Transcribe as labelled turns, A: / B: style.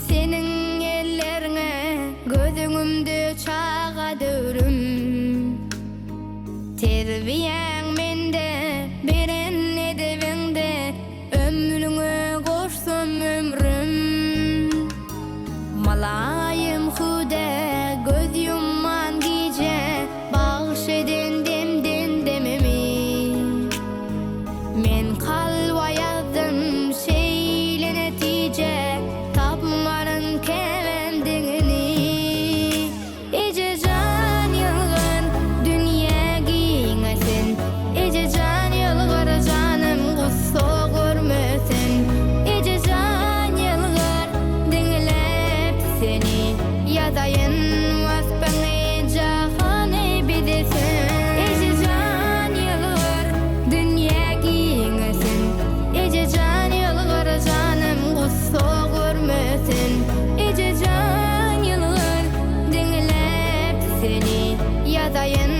A: senin ellerine, gözüňümde çağadırım. Terbiýäň mende, beren edebinde, ömrüňe goşsam ömrüm. Malayım Huda, göz yumman gece, bağış eden demden dememi. Men kalba yazdım şeyle netice, tapmarın kevendini. Ece can yılgın dünya giňesin, ece can yılgır canım gussa görmesin. Ece can yılgır dinlep seni, yadayın vasbani jahane bidesin. Ece can yılgır dünya giňesin, ece can yılgır canım gussa görmesin. Ece can yılgır dinlep seni, yadayın